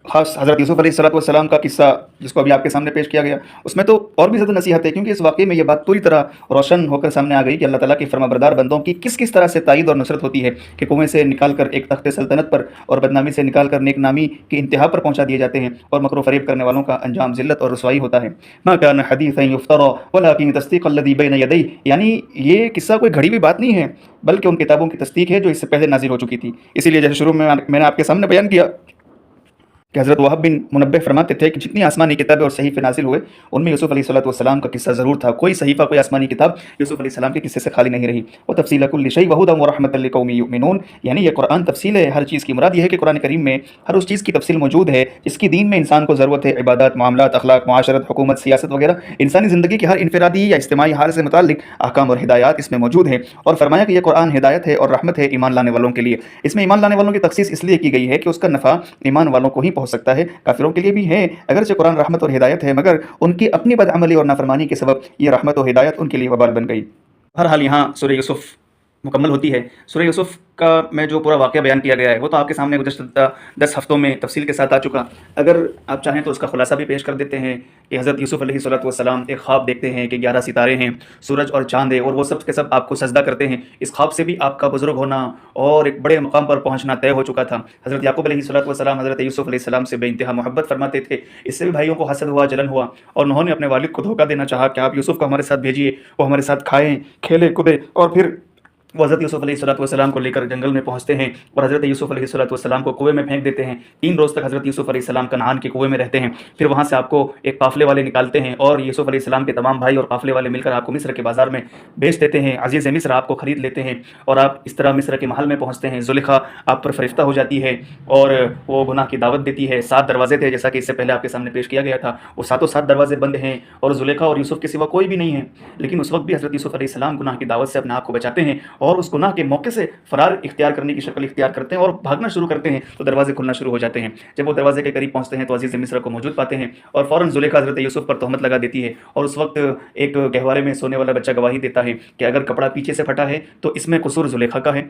ख़ास हज़रत यूसुफ़ अलैहिस्सलाम का किस्सा जिसको अभी आपके सामने पेश किया गया, उसमें तो और भी ज़्यादा नसीहत है, क्योंकि इस वाक़ये में ये बात पूरी तरह रोशन होकर सामने आ गई कि अल्लाह ताला के फर्माबरदार बंदों की किस किस तरह से ताईद और नुसरत होती है कि कुएँ से निकाल कर एक तख्त सल्तनत पर और बदनामी से निकाल कर नेक नामी की इंतहा पर पहुँचा दिए जाते हैं, और मकरो फ़रेब करने वालों का अंजाम ज़िल्लत और रुसवाई होता है। मा कान हदीसन युफ्तरा वलाकिन तस्दीक़ अल्लज़ी बैन यदैहि, यानी ये किस्सा कोई घड़ी हुई बात नहीं है, बल्कि उन किताबों की तस्दीक है जो इससे पहले नाज़िल हो चुकी थी। इसीलिए जैसे शुरू में मैंने आपके सामने बयान किया कि हज़रत वहाब बिन मुनब्बिह फरमाते थे कि जितनी आसमानी किताबें और सहीफ़े नाज़िल हुए, उनमें यूसुफ़ अलैहिस्सलाम का किस्सा ज़रूर था। कोई सहीफ़ा, कोई आसमानी किताब यूसुफ़ अलैहिस्सलाम के किस्से से खाली नहीं रही। वो तफ़सील कुल्लि शै व हुदन व रहमतन लिक़ौमिन युमिनून, यानी ये कुरान तफ़सील है हर चीज़ की। मुराद ये है कि कुरान करीम में हर उस चीज़ की तफ़सील मौजूद है जिसकी दीन में इंसान को ज़रूरत है। इबादत, मामलात, अखलाक, मुआशरत, हुकूमत, सियासत वगैरह इंसानी ज़िंदगी की हर इनफ़रादी या इज्तिमाई हाल से मुताल्लिक़ अहकाम और हिदायत इसमें मौजूद है। और फरमाया कि यह कुरान हिदायत है और रहमत है ईमान लाने वालों के लिए। इसमें ईमान लाने वालों की तख़सीस इसलिए की गई है कि उसका नफ़ा ईमान वालों को ही पहुँच सकता है, काफिरों के लिए भी है। अगरचे कुरान रहमत और हिदायत है, मगर उनकी अपनी बदअमली और नाफरमानी के सबब ये रहमत और हिदायत उनके लिए वबाल बन गई। बहरहाल यहाँ सूरह यूसुफ मुकम्मल होती है। सूरह यूसुफ का में जो पूरा वाक़या बयान किया गया है वो तो आपके सामने गुज़श्ता 10 हफ़्तों में तफसील के साथ आ चुका। अगर आप चाहें तो उसका खुलासा भी पेश कर देते हैं कि हज़रत यूसुफ अलैहिस्सलाम एक ख्वाब देखते हैं कि 11 सितारे हैं, सूरज और चाँद है, और वो सब के सब आपको सजदा करते हैं। इस ख्वाब से भी आपका बुज़ुर्ग होना और एक बड़े मकाम पर पहुँचना तय हो चुका था। हज़रत याकूब अलैहिस्सलाम हज़रत यूसुफ अलैहिस्सलाम से बेइंतहा मोहब्बत फरमाते थे। इससे भी भाइयों को हसद हुआ, जलन हुआ, और उन्होंने अपने वालिद को धोखा देना चाहा कि आप यूसुफ को हमारे साथ भेजिए, वो हमारे साथ खाएँ, खेले कूदे। और फिर वो हज़रत यूसुफ अलैहिस्सलाम को लेकर जंगल में पहुँचते हैं और हज़रत यूसुफ अलैहिस्सलाम को कुएँ में फेंक देते हैं। 3 रोज़ तक हज़रत यूसुफ अलैहिस्सलाम कनान के कुएँ में रहते हैं। फिर वहाँ से आपको एक काफ़िले वाले निकालते हैं और यूसुफ अलैहिस्सलाम के तमाम भाई और काफ़िले वाले मिलकर आपको मिस्र के बाज़ार में बेच देते हैं। अज़ीज़ मिस्र आपको ख़रीद लेते हैं और आप इस तरह मिस्र के महल में पहुँचते हैं। ज़ुलेखा आप पर फ़रिश्ता हो जाती है और वो गुनाह की दावत देती है। 7 दरवाजे थे, जैसा कि इससे पहले आपके सामने पेश किया गया था। वो सातों 7 दरवाजे बंद हैं और ज़ुलेखा और यूसुफ के सिवा कोई भी नहीं है। लेकिन उस वक्त भी हज़रत यूसुफ अलैहिस्सलाम गुनाह की दावत से अपने आप को बचाते हैं और उस गुनाह के मौके से फरार इख्तियार करने की शक्ल इख्तियार करते हैं और भागना शुरू करते हैं, तो दरवाजे खुलना शुरू हो जाते हैं। जब वो दरवाजे के करीब पहुंचते हैं तो अजीज़ मिस्र को मौजूद पाते हैं और फ़ौरन ज़ुलेखा हज़रत यूसुफ पर तहमत लगा देती है। और उस वक्त एक गहवारे में सोने वाला बच्चा गवाही देता है कि अगर कपड़ा पीछे से फटा है तो इसमें कसूर ज़ुलेखा का है,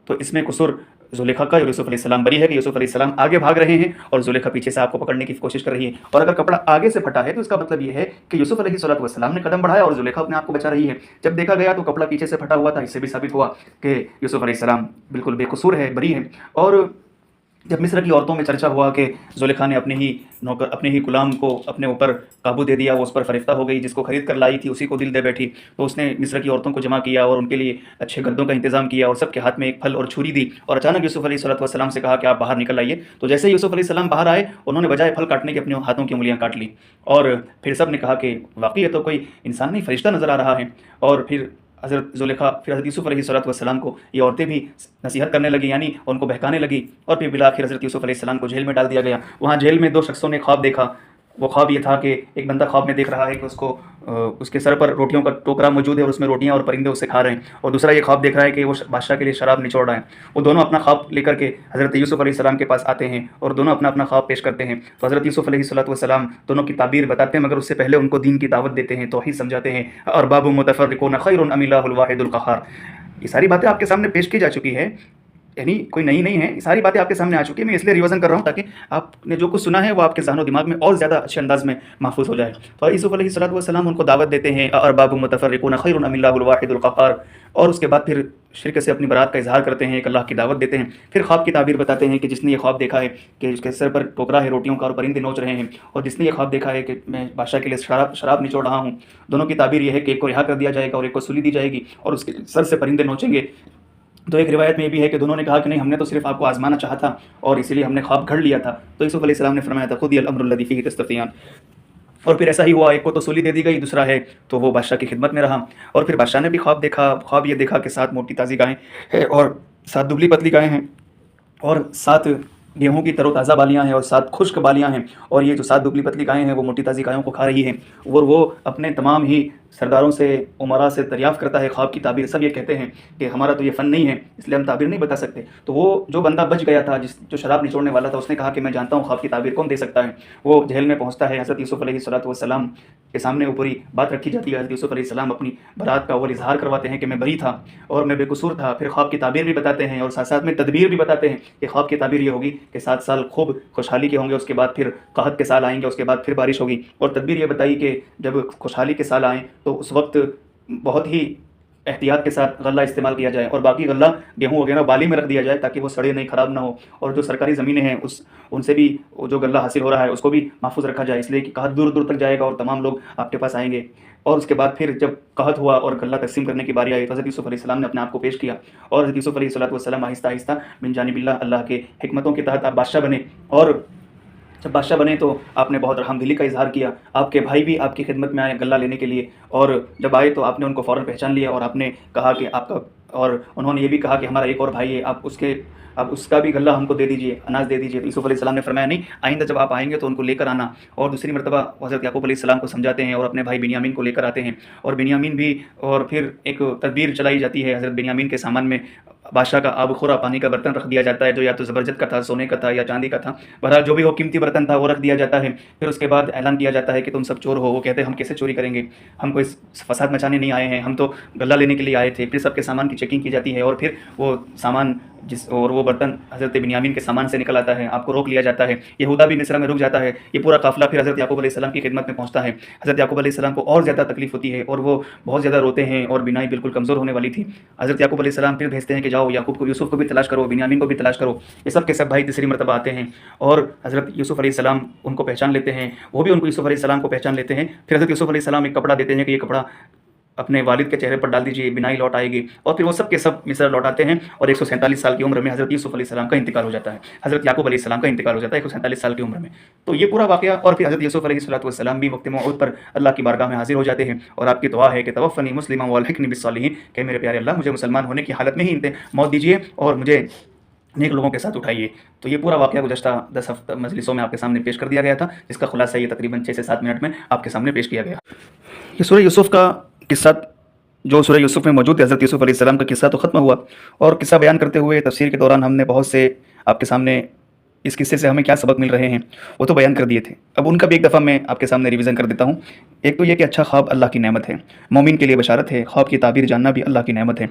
तो इसमें कसूर ज़ुलेखा का। यूसुफ अलैहिस्सलाम बरी है कि यूसुफ अलैहिस्सलाम आगे भाग रहे हैं और ज़ुलेखा पीछे से आपको पकड़ने की कोशिश कर रही है। और अगर कपड़ा आगे से फटा है तो इसका मतलब ये है कि यूसुफ अलैहिस्सलाम ने कदम बढ़ाया और ज़ुलेखा अपने आप को बचा रही है। जब देखा गया तो कपड़ा पीछे से फटा हुआ था, इससे भी साबित हुआ कि यूसुफ अलैहिस्सलाम बिल्कुल बेकसूर है, बरी है। और जब मिस्र की औरतों में चर्चा हुआ कि ज़ुलेखा ने अपने ही गुलाम को अपने ऊपर काबू दे दिया, वो उस पर फरिश्ता हो गई, जिसको खरीद कर लाई थी उसी को दिल दे बैठी, तो उसने मिस्र की औरतों को जमा किया और उनके लिए अच्छे गद्दों का इंतज़ाम किया और सबके हाथ में एक फल और छुरी दी और अचानक यूसुफ अलैहिस्सलाम से कहा कि आप बाहर निकल आइए। तो जैसे ही यूसुफ अलैहिस्सलाम बाहर आए, उन्होंने बजाय फल काटने के अपने हाथों की उंगलियाँ काट ली और फिर सब ने कहा कि वाकई ये तो कोई इंसान नहीं, फरिश्ता नज़र आ रहा है। और फिर हज़रत ज़ुलेखा, फिर हज़रत यूसुफ अलैहिस्सलाम को ये औरतें भी नसीहत करने लगी, यानी उनको बहकाने लगी, और फिर बिलाखिर हज़रत यूसुफ अलैहिस्सलाम को जेल में डाल दिया गया। वहाँ जेल में 2 शख्सों ने ख्वाब देखा। वो ख्वाब ये था कि एक बंदा ख्वाब में देख रहा है कि उसके सर पर रोटियों का टोकरा मौजूद है और उसमें रोटियां और परिंदे उसे खा रहे हैं, और दूसरा ये ख्वाब देख रहा है कि वो बादशाह के लिए शराब निचोड़ रहा है। वो दोनों अपना ख्वाब लेकर के हज़रत यूसुफ अलैहिस्सलाम के पास आते हैं और दोनों अपना अपना ख्वाब पेश करते हैं। तो हज़रत यूसुफ अलैहिस्सलाम दोनों की ताबीर बताते हैं, मगर उससे पहले उनको दीन की दावत देते हैं, तौहीद समझाते हैं। अरबाबुम मुतफ़र्रिक़ून खैरुन अमिल्लाहुल वाहिदुल क़हार। ये सारी बातें आपके सामने पेश की जा चुकी है, यानी कोई नई नहीं है, ये सारी बातें आपके सामने आ चुकी है। मैं इसलिए रिवीजन कर रहा हूँ ताकि आपने जो कुछ सुना है वो आपके ज़हन दिमाग में और ज़्यादा अच्छे अंदाज में महफूज हो जाए। तो यूसुफ अलैहिस्सलाम उनको दावत देते हैं अरबाबुम मुतफ़र्रिक़ून खैरुन अमिल्लाहुल वाहिदुल क़हार, और उसके बाद फिर शिरक से अपनी बरात का इजहार करते हैं, एक अल्लाह की दावत देते हैं। फिर ख्वाब की ताबीर बताते हैं कि जिसने ये ख्वाब देखा है कि उसके सर पर टोकरा है रोटियों का और परिंदे नोच रहे हैं, और जिसने ये ख्वाब देखा है कि मैं बादशाह के लिए शराब निचोड़ रहा हूँ, दोनों की ताबीर ये है कि एक को रिहा कर दिया जाएगा और एक को सूली दी जाएगी और उसके सर से परिंदे नोचेंगे। तो एक रिवायत में ये भी है कि दोनों ने कहा कि नहीं, हमने तो सिर्फ आपको आजमाना चाहा था और इसीलिए हमने ख्वाब घड़ लिया था। तो यूसुफ अलैहिस्सलाम ने फरमाया था खुदियल अम्रुल लज़ी फ़ीही तस्तफ़ियान, और फिर ऐसा ही हुआ, एक को तो सूली दे दी गई, दूसरा है तो वो बादशाह की खिदमत में रहा। और फिर बादशाह ने भी ख्वाब देखा। ख्वाब ये देखा कि 7 मोटी ताज़ी गायें हैं और 7 दुबली पतली गायें हैं और 7 गेहूं की तरोताज़ा बालियां हैं और 7 खुश्क बालियां हैं। और ये जो 7 दुबली पतली गायें हैं वो मोटी ताज़ी गायों को खा रही हैं। और वो अपने तमाम ही सरदारों से, उमरा से दरियाफ़्त करता है ख्वाब की ताबीर। सब ये कहते हैं कि हमारा तो ये फ़न नहीं है, इसलिए हम ताबीर नहीं बता सकते। तो वो जो बंदा बच गया था, जो शराब निचोड़ने वाला था, उसने कहा कि मैं जानता हूँ ख्वाब की ताबीर कौन दे सकता है। वो जेल में पहुँचता है, हज़रत यूसुफ़ अलैहिस्सलाम के सामने वो पूरी बात रखी जाती है। हज़रत यूसुफ़ अलैहिस्सलाम अपनी बरात का अव्वल इज़हार करवाते हैं कि मैं बरी था और मैं बेकसूर था। फिर ख्वाब की ताबीर भी बताते हैं और साथ साथ में तदबीर भी बताते हैं कि ख्वाब की ताबीर ये होगी कि 7 साल खूब खुशहाली के होंगे, उसके बाद फिर कहत के साल आएंगे, उसके बाद फिर बारिश होगी। और तदबीर ये बताई कि जब खुशहाली के साल आएँ तो उस वक्त बहुत ही एहतियात के साथ गल्ला इस्तेमाल किया जाए और बाकी गल्ला गेहूँ वगैरह बाली में रख दिया जाए ताकि वो सड़े नहीं, ख़राब ना हो। और जो सरकारी ज़मीनें हैं उनसे भी जो गल्ला हासिल हो रहा है उसको भी महफूज रखा जाए, इसलिए कि कहत दूर दूर तक जाएगा और तमाम लोग आपके पास आएंगे। और उसके बाद फिर जब कहत हुआ और गल्ला तकसीम करने की बारी आई तो हज़रत यूसुफ़ अलैहिस्सलाम ने अपने आप को पेश किया और हज़रत यूसुफ़ अलैहिस्सलाम आहिस्ता आहिस्ता मिन जानिबिल्लाह, अल्लाह के हिकमतों के तहत आप बादशाह बने। और जब बादशाह बने तो आपने बहुत रहमदिली का इजहार किया। आपके भाई भी आपकी खिदमत में आए गल्ला लेने के लिए, और जब आए तो आपने उनको फ़ौरन पहचान लिया और आपने कहा कि आपका, और उन्होंने ये भी कहा कि हमारा एक और भाई है, आप उसका भी गल्ला हमको दे दीजिए, अनाज दे दीजिए। तो यूसुफ़ अलैहिस्सलाम ने फरमाया नहीं, आइंदा जब आप आएंगे तो उनको लेकर आना। और दूसरी मरतबा हज़रत याकूब अलैहिस्सलाम को समझाते हैं और अपने भाई बिन्यामीन को लेकर आते हैं और बिन्यामीन भी, और फिर एक तदबीर चलाई जाती है। हज़रत बिन्यामीन के सामान में बादशाह का आबखोरा पानी का बर्तन रख दिया जाता है, जो या तो ज़बरजद का था, सोने का था या चांदी का था, बहरहाल जो भी हो कीमती बर्तन था वो रख दिया जाता है। फिर उसके बाद ऐलान किया जाता है कि तुम सब चोर हो। वो कहते हैं हम कैसे चोरी करेंगे, हम कोई फसाद मचाने नहीं आए हैं, हम तो गल्ला लेने के लिए आए थे। फिर सबके सामान की चेकिंग की जाती है और फिर वो सामान और वो बर्तन हज़रत बिन्यामीन के सामान से निकल आता है। आपको रोक लिया जाता है, यहूदा भी मिस्र में रुक जाता है। ये पूरा काफ़िला फिर हज़रत याकूब अलैहिस्सलाम की खिदमत में पहुंचता है। हज़रत याकूब अलैहिस्सलाम को और ज़्यादा तकलीफ होती है और वो बहुत ज़्यादा रोते हैं और बिनाई बिल्कुल कमज़ोर होने वाली थी। हज़रत याकूब अलैहिस्सलाम फिर भेजते हैं कि जाओ याकूब को, यूसुफ़ को भी तलाश करो, बिन्यामीन को भी तलाश करो। ये सब के सब भाई तीसरी मरतबा आते हैं और हज़रत यूसुफ़ अलैहिस्सलाम उनको पहचान लेते हैं, वो भी उनको यूसुफ़ अलैहिस्सलाम को पहचान लेते हैं। फिर हज़रत यूसुफ़ अलैहिस्सलाम एक कपड़ा देते हैं कि ये कपड़ा अपने वालिद के चेहरे पर डाल दीजिए, बिनाई लौट आएगी। और फिर वो सब के सब मिस्र लौट आते हैं और 147 साल की उम्र में हज़रत यूसुफ़ अलैहिस्सलाम का इंतकाल हो जाता है, हज़रत याकूब अलैहिस्सलाम का इंतकाल हो जाता है 147 साल की उम्र में। तो ये पूरा वाक़या, और फिर हज़रत यूसुफ़ अलैहिस्सलाम भी वक्त मौत पर अल्लाह की बारगाह में हाजिर हो जाते हैं और आपकी दुआ है कि तवफ़्फ़नी मुस्लिमा व अल्हिक़नी बिस्सालिहीन, कि मेरे प्यारे अल्लाह मुझे मुसलमान होने की हालत में ही मौत दीजिए और मुझे नेक लोगों के साथ उठाइए। तो ये पूरा वाक़या गुज़श्ता 10 हफ्ता मजलिसों में आपके सामने पेश कर दिया गया था, जिसका खुलासा ये तकरीबन 6 से 7 मिनट में आपके सामने पेश किया गया। ये सूरह यूसुफ़ का किस्सा, जो सूरह यूसुफ़ में मौजूद है, हज़रत यूसुफ़ अलैहिस्सलाम का किस्सा तो ख़त्म हुआ, और किस्सा बयान करते हुए तफसीर के दौरान हमने बहुत से आपके सामने इस किस्से से हमें क्या सबक मिल रहे हैं वो तो बयान कर दिए थे। अब उनका भी एक दफ़ा मैं आपके सामने रिवीज़न कर देता हूँ। एक तो ये कि अच्छा ख्वाब अल्लाह की नेमत है, मोमिन के लिए बशारत है, ख्वाब की ताबीर जानना भी अल्लाह की नेमत है।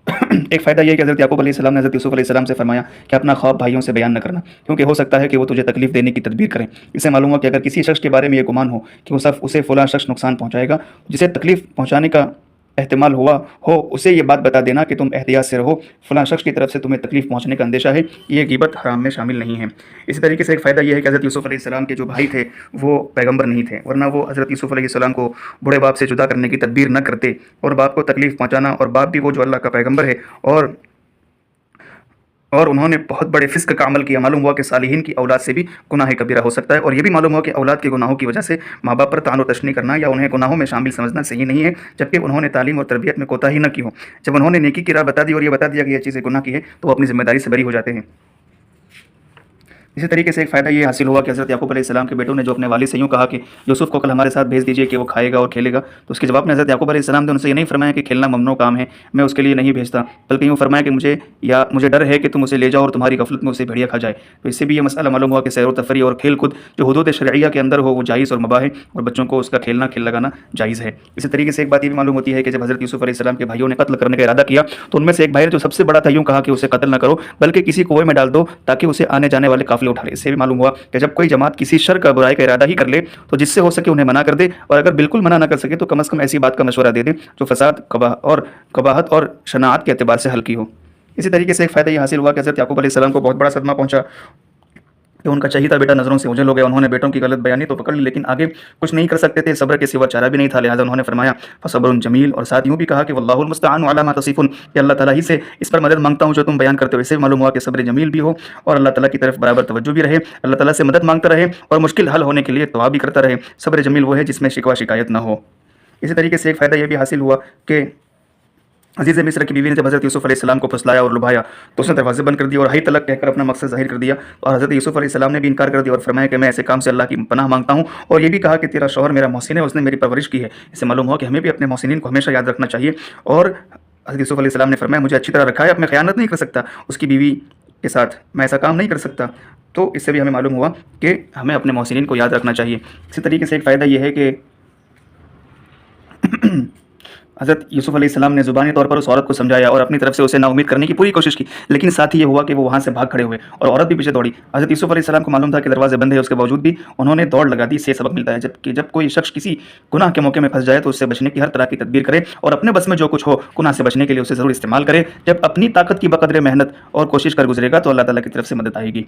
एक फ़ायदा ये कि हज़रत याकूब अलैहिस्सलाम ने हज़रत यूसुफ़ अलैहिस्सलाम से फरमाया कि अपना ख्वाब भाइयों से बयान न करना, क्योंकि हो सकता है कि वो तुझे तकलीफ़ देने की तदबीर करें। इससे मालूम हुआ कि अगर किसी शख्स के बारे में ये गुमान हो कि उसे फ़लाँ शख्स नुकसान पहुँचाएगा, जिसे तकलीफ़ पहुँचाने का एहतिमाल हो, उसे ये बात बता देना कि तुम एहतियात से रहो, फ़लाँ शख्स की तरफ से तुम्हें तकलीफ़ पहुँचने का अंदेशा है। ये ग़ीबत हराम में शामिल नहीं है। इसी तरीके से एक फ़ायदा यह है कि हज़रत यूसुफ़ अलैहिस्सलाम के जो भाई थे वो पैगम्बर नहीं थे, वरना वो हज़रत यूसुफ़ अलैहिस्सलाम को बूढ़े बाप से जुदा करने की तदबीर न करते और बाप को तकलीफ़ पहुँचाना, और बाप भी वो जो अल्लाह का पैगम्बर है और उन्होंने बहुत बड़े फ़िस्क का अमल किया। मालूम हुआ कि सालिहीन की औलाद से भी गुनाह कबीरा हो सकता है, और ये भी मालूम हुआ कि औलाद के गुनाहों की वजह से माँ बाप पर तान व तशनी करना या उन्हें गुनाहों में शामिल समझना सही नहीं है, जबकि उन्होंने तालीम और तरबियत में कोताही न की हो। जब उन्होंने नेकी की राह बता दी और ये बता दिया कि ये चीज़ें गुनाह की है, तो वो अपनी ज़िम्मेदारी से बरी हो जाते हैं। इसी तरीके से एक फ़ायदा ये हासिल हुआ कि हज़रत याकूब अलैहिस्सलाम के बेटों ने जो अपने वालिद से यूँ कहा कि यूसुफ़ को कल हमारे साथ भेज दीजिए कि वो खाएगा और खेलेगा, तो उसके जवाब में हज़रत याकूब अलैहिस्सलाम ने उनसे ये नहीं फरमाया कि खेलना ममनू काम है, मैं उसके लिए नहीं भेजता, बल्कि यूँ फरमाया कि मुझे डर है कि तुम उसे ले जाओ और तुम्हारी गफलत में उसे भेड़िया खा जाए। तो इससे भी ये मसला मालूम हुआ कि सैर व तफरी और खेल कूद जो हुदूद शरइया के अंदर हो वो जायज़ और मुबाह है, और बच्चों को उसका खेल लगाना जायज़ है। इसी तरीके से एक बात ये भी मालूम होती है कि जब हज़रत यूसुफ़ अलैहिस्सलाम के भाइयों ने कत्ल करने का इरादा किया, तो उनमें से एक भाई जो सबसे बड़ा था यूँ कहा कि उसे कत्ल न करो, बल्कि किसी कुएं में डाल दो ताकि उसे आने जाने वाले काफ़िले उठा ले। इससे भी मालूम हुआ कि जब कोई जमात किसी शर का, बुराई का इरादा ही कर ले तो जिससे हो सके उन्हें मना कर दे, और अगर बिल्कुल मना ना कर सके तो कम से कम ऐसी बात का मशवरा दे दे जो फसाद, कबाहत और शनाअत के एतबार से हल्की हो। इसी तरीके से एक फ़ायदा ये हासिल हुआ कि हज़रत याकूब अलैहिस्सलाम को बहुत बड़ा सदमा पहुंचा कि उनका चहीता बेटा नज़रों से ओझल हो गया। उन्होंने बेटों की गलत बयानी तो पकड़ ली, लेकिन आगे कुछ नहीं कर सकते थे, सब्र के सिवा चारा भी नहीं था। लिहाजा उन्होंने फरमाया फसब्रुन जमील, और साथ यूँ भी कहा कि वल्लाहुल मुस्तआनु अला मा तसिफुन, कि अल्लाह ताला ही से इस पर मदद मांगता हूँ जो तुम बयान करते हो। इससे मालूम हुआ कि सब्र जमील भी हो और अल्लाह ताला की तरफ बराबर तवज्जो भी रहे, अल्लाह ताला से मदद मांगता रहे और मुश्किल हल होने के लिए दुआ भी करता रहे। सब्र जमील वो है जिसमें शिकवा शिकायत ना हो। इसी तरीके से एक फ़ायदा यह भी हासिल हुआ कि عزیز مصر کی بیوی نے جب حضرت یوسف علیہ السلام کو پھسلایا اور لبھایا تو اس نے دروازے بند کر دیے اور ہائی طلق کہہ کر اپنا مقصد ظاہر کر دیا، اور حضرت یوسف علیہ السلام نے بھی انکار کر دیا اور فرمایا کہ میں ایسے کام سے اللہ کی پناہ مانگتا ہوں، اور یہ بھی کہا کہ تیرا شوہر میرا محسن ہے، اس نے میری پرورش کی ہے۔ اس سے معلوم ہوا کہ ہمیں بھی اپنے محسنین کو ہمیشہ یاد رکھنا چاہیے، اور حضرت یوسف علیہ السلام نے فرمایا مجھے اچھی طرح رکھا ہے، اب میں خیانت نہیں کر سکتا اس کی بیوی کے ساتھ، میں ایسا کام نہیں کر سکتا۔ تو اس سے بھی ہمیں معلوم ہوا کہ ہمیں اپنے محسنین کو یاد رکھنا چاہیے۔ اسی طریقے سے ایک فائدہ یہ ہے کہ حضرت یوسف علیہ السلام نے زبانی طور پر اس عورت کو سمجھایا اور اپنی طرف سے اسے نا امید کرنے کی پوری کوشش کی، لیکن ساتھ ہی یہ ہوا کہ وہ وہاں سے بھاگ کھڑے ہوئے اور عورت بھی پیچھے دوڑی۔ حضرت یوسف علیہ السلام کو معلوم تھا کہ دروازے بند ہے، اس کے باوجود بھی انہوں نے دوڑ لگا دی۔ اس سے سبق ملتا ہے جبکہ جب کوئی شخص کسی گناہ کے موقع میں پھنس جائے تو اس سے بچنے کی ہر طرح کی تدبیر کرے، اور اپنے بس میں جو کچھ ہو گناہ سے بچنے کے لیے اسے ضرور استعمال کرے۔ جب اپنی طاقت کی بقدر محنت اور کوشش کر گزرے گا تو اللہ تعالیٰ کی طرف سے مدد آئے گی۔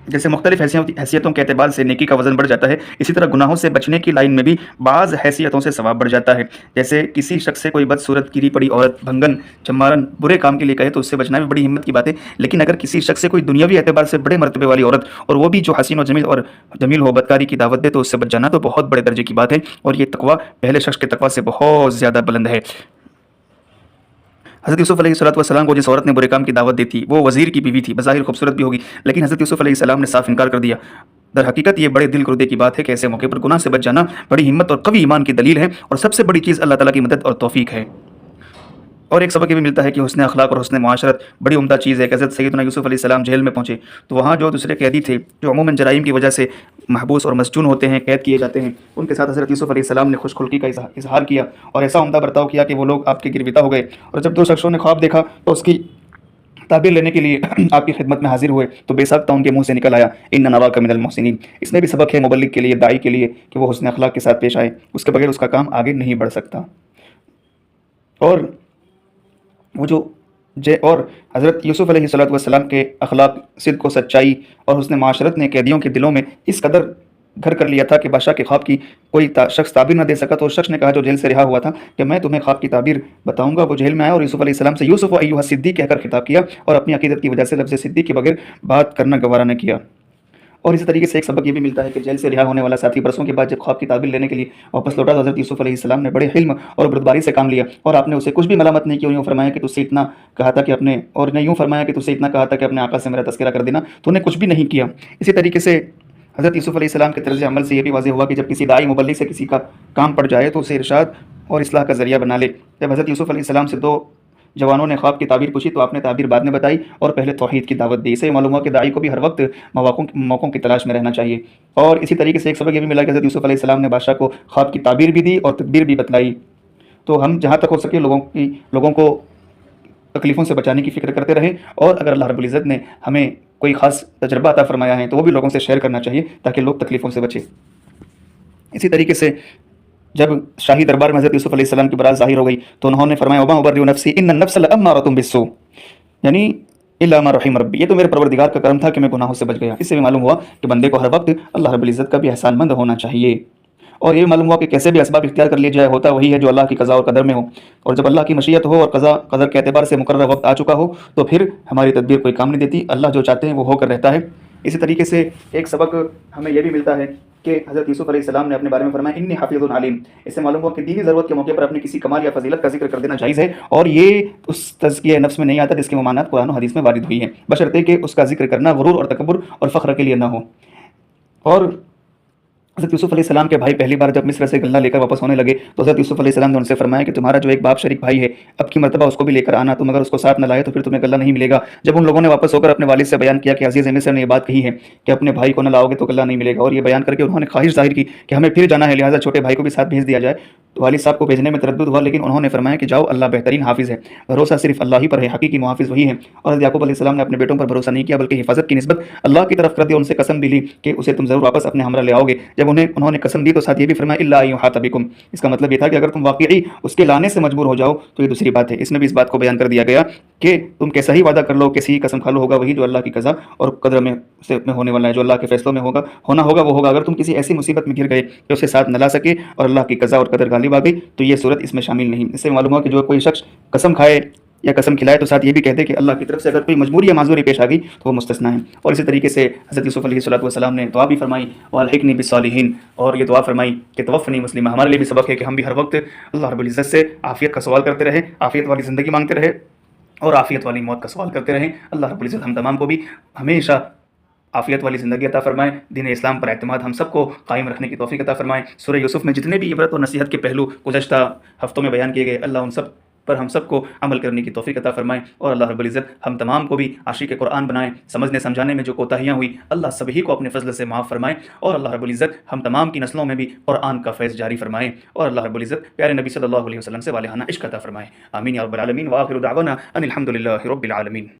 جیسے مختلف حیثیتوں کے اعتبار سے نیکی کا وزن بڑھ جاتا ہے، اسی طرح گناہوں سے بچنے کی لائن میں بھی بعض حیثیتوں سے ثواب بڑھ جاتا ہے۔ جیسے کسی شخص سے کوئی بدصورت گری پڑی عورت، بھنگن، چمارن برے کام کے لیے کہے تو اس سے بچنا بھی بڑی ہمت کی بات ہے، لیکن اگر کسی شخص سے کوئی دنیاوی اعتبار سے بڑے مرتبے والی عورت اور وہ بھی جو حسین و جمیل ہو بدکاری کی دعوت دے تو اس سے بچ جانا تو بہت بڑے درجے کی بات ہے، اور یہ تقویٰ پہلے شخص کے تقویٰ سے بہت زیادہ بلند ہے۔ حضرت یوسف علیہ السلام کو جس عورت نے برے کام کی دعوت دی تھی وہ وزیر کی بیوی تھی، بظاہر خوبصورت بھی ہوگی، لیکن حضرت یوسف علیہ السلام نے صاف انکار کر دیا۔ در حقیقت یہ بڑے دل گردے کی بات ہے کہ ایسے موقع پر گناہ سے بچ جانا بڑی ہمت اور قوی ایمان کی دلیل ہے، اور سب سے بڑی چیز اللہ تعالیٰ کی مدد اور توفیق ہے۔ اور ایک سبق یہ بھی ملتا ہے کہ حسن اخلاق اور حسن معاشرت بڑی عمدہ چیز ہے کہ حضرت سیدنا یوسف علیہ السلام جیل میں پہنچے تو وہاں جو دوسرے قیدی تھے جو عموماً جرائم کی وجہ سے محبوس اور مسجون ہوتے ہیں، قید کیے جاتے ہیں، ان کے ساتھ حضرت یوسف علیہ السلام نے خوش خلقی کا اظہار کیا اور ایسا عمدہ برتاؤ کیا کہ وہ لوگ آپ کے گرویدہ ہو گئے، اور جب دو شخصوں نے خواب دیکھا تو اس کی تعبیر لینے کے لیے آپ کی خدمت میں حاضر ہوئے تو بے ساختہ ان کے منہ سے نکل آیا ان نراک من المحسنین۔ اس میں بھی سبق ہے مبلغ کے لیے، داعی کے لیے، کہ وہ حسن اخلاق کے ساتھ پیش آئے، اس کے بغیر اس کا کام آگے نہیں بڑھ سکتا۔ اور اور حضرت یوسف علیہ السلام کے اخلاق، صدق و سچائی اور حسن معاشرت نے قیدیوں کے دلوں میں اس قدر گھر کر لیا تھا کہ بادشاہ کے خواب کی کوئی شخص تعبیر نہ دے سکا، تو اس شخص نے کہا جو جیل سے رہا ہوا تھا کہ میں تمہیں خواب کی تعبیر بتاؤں گا۔ وہ جیل میں آیا اور یوسف علیہ السلام سے یوسف و ایھا صدیق کہہ کر خطاب کیا، اور اپنی عقیدت کی وجہ سے لفظ صدیق کے بغیر بات کرنا گوارا نہ کیا۔ اور اسی طریقے سے ایک سبق یہ بھی ملتا ہے کہ جیل سے رہا ہونے والا ساتھی برسوں کے بعد جب خواب کی تعبیر لینے کے لیے واپس لوٹا تو حضرت یوسف علیہ السلام نے بڑے حلم اور بردباری سے کام لیا، اور آپ نے اسے کچھ بھی ملامت نہیں کی، یوں فرمایا کہ تجھ سے اتنا کہا تھا کہ اپنے آقا سے میرا تذکرہ کر دینا، تو انہیں کچھ بھی نہیں کیا۔ اسی طریقے سے حضرت یوسف علیہ السلام کے طرز عمل سے یہ بھی واضح ہوا کہ جب کسی داعی مبلغ سے کسی کا کام پڑ جائے تو اسے ارشاد اور اصلاح کا ذریعہ بنا لے۔ جب حضرت یوسف علیہ السلام سے دو جوانوں نے خواب کی تعبیر پوچھی تو آپ نے تعبیر بعد میں بتائی اور پہلے توحید کی دعوت دی۔ اسے معلوم ہوا کہ داعی کو بھی ہر وقت موقعوں کی تلاش میں رہنا چاہیے۔ اور اسی طریقے سے ایک سبق یہ بھی ملا کہ حضرت یوسف علیہ السلام نے بادشاہ کو خواب کی تعبیر بھی دی اور تدبیر بھی بتلائی۔ تو ہم جہاں تک ہو سکے لوگوں کو تکلیفوں سے بچانے کی فکر کرتے رہیں، اور اگر اللہ رب العزت نے ہمیں کوئی خاص تجربہ عطا فرمایا ہے تو وہ بھی لوگوں سے شیئر کرنا چاہیے تاکہ لوگ تکلیفوں سے بچیں۔ اسی طریقے سے جب شاہی دربار میں حضرت یوسف علیہ السلام کی برات ظاہر ہو گئی تو انہوں نے فرمایا وما ابرئ نفسی ان النفس لامارۃ بالسوء، یعنی الا ما رحم ربی، یہ تو میرے پروردگار کا کرم تھا کہ میں گناہوں سے بچ گیا۔ اس سے بھی معلوم ہوا کہ بندے کو ہر وقت اللہ رب العزت کا بھی احسان مند ہونا چاہیے، اور یہ معلوم ہوا کہ کیسے بھی اسباب اختیار کر لیے جائے ہوتا وہی ہے جو اللہ کی قضاء اور قدر میں ہو، اور جب اللہ کی مشیت ہو اور قضاء قدر کے اعتبار سے مقررہ وقت آ چکا ہو تو پھر ہماری تدبیر کوئی کام نہیں دیتی، اللہ جو چاہتے ہیں وہ ہو کر رہتا ہے۔ اسی طریقے سے ایک سبق ہمیں یہ بھی ملتا ہے کہ حضرت یوسف علیہ السلام نے اپنے بارے میں فرمایا انی حفیظ علیم۔ اس سے معلوم ہوا کہ دینی ضرورت کے موقع پر اپنی کسی کمال یا فضیلت کا ذکر کر دینا جائز ہے، اور یہ اس تزکیہ نفس میں نہیں آتا جس کی ممانعت قرآن و حدیث میں وارد ہوئی ہیں، بشرطے کہ اس کا ذکر کرنا غرور اور تکبر اور فخر کے لیے نہ ہو۔ اور حضرت یوسف علیہ السلام کے بھائی پہلی بار جب مصر سے غلہ لے کر واپس ہونے لگے تو حضرت یوسف علیہ السلام نے ان سے فرمایا کہ تمہارا جو ایک باپ شریک بھائی ہے اب کی مرتبہ اس کو بھی لے کر آنا، تم اگر اس کو ساتھ نہ لائے تو پھر تمہیں غلہ نہیں ملے گا۔ جب ان لوگوں نے واپس ہو کر اپنے والد سے بیان کیا کہ عزیز مصر نے یہ بات کہی ہے کہ اپنے بھائی کو نہ لاؤ گے تو غلہ نہیں ملے گا، اور یہ بیان کر کے انہوں نے خواہش ظاہر کی کہ ہمیں پھر جانا ہے، لہٰذا چھوٹے بھائی کو بھی ساتھ بھیج دیا جائے، تو والد صاحب کو بھیجنے میں تردد ہوا، لیکن انہوں نے فرمایا کہ جاؤ، اللہ بہترین حافظ ہے، بھروسہ صرف اللہ ہی پر ہے، حقیقی محافظ وہی ہے۔ اور حضرت یعقوب علیہ السلام نے اپنے بیٹوں پر بھروسہ نہیں کیا بلکہ حفاظت کی نسبت اللہ کی طرف کر دی، ان سے قسم بھی لی کہ اسے تم ضرور واپس اپنے ہمراہ لے آؤ گے۔ جب انہوں نے قسم دی تو ساتھ یہ بھی فرمایا الا ان یحاط بکم، اس کا مطلب یہ تھا کہ اگر تم واقعی اس کے لانے سے مجبور ہو جاؤ تو یہ دوسری بات ہے۔ اس میں بھی اس بات کو بیان کر دیا گیا کہ تم کیسا ہی وعدہ کر لو، کیسی ہی قسم کھا لو، ہوگا وہی جو اللہ کی قضا اور قدر میں ہونے والا ہے، جو اللہ کے فیصلوں میں ہونا ہوگا وہ ہوگا۔ اگر تم کسی ایسی مصیبت میں گر گئے کہ اسے ساتھ نہ لا سکے اور اللہ کی قضا اور قدر غالب آ گئی تو یہ صورت اس میں شامل نہیں۔ اس سے معلوم ہوا کہ جو کوئی شخص قسم کھائے یا قسم کھلائے تو ساتھ یہ بھی کہہ دے کہ اللہ کی طرف سے اگر کوئی مجبوری یا معذوری پیش آ گئی تو وہ مستثنا ہے۔ اور اسی طریقے سے حضرت یوسف علیہ الصلوۃ والسلام نے دعا بھی فرمائی والحقنی بالصالحین، اور یہ دعا فرمائی کہ توفنی مسلمہ۔ ہمارے لیے بھی سبق ہے کہ ہم بھی ہر وقت اللہ رب العزت سے عافیت کا سوال کرتے رہیں، عافیت والی زندگی مانگتے رہے اور عافیت والی موت کا سوال کرتے رہیں۔ اللہ رب العزت ہم تمام کو بھی ہمیشہ عافیت والی زندگی عطا فرمائے، دین اسلام پر اعتماد ہم سب کو قائم رکھنے کی توفیق عطا فرمائے۔ سورہ یوسف میں جتنے بھی عبرت اور نصیحت کے پہلو گزشتہ ہفتوں میں بیان کیے گئے، اللہ ان سب پر ہم سب کو عمل کرنے کی توفیق عطا فرمائے، اور اللہ رب العزت ہم تمام کو بھی عاشق قرآن بنائے۔ سمجھنے سمجھانے میں جو کوتاہیاں ہوئی اللہ سبھی کو اپنے فضل سے معاف فرمائے، اور اللہ رب العزت ہم تمام کی نسلوں میں بھی قرآن کا فیض جاری فرمائے، اور اللہ رب العزت پیارے نبی صلی اللہ علیہ وسلم سے والہانہ عشق عطا فرمائے۔ آمین یا رب العالمین، وآخر دعوانا ان الحمد للہ رب العالمین۔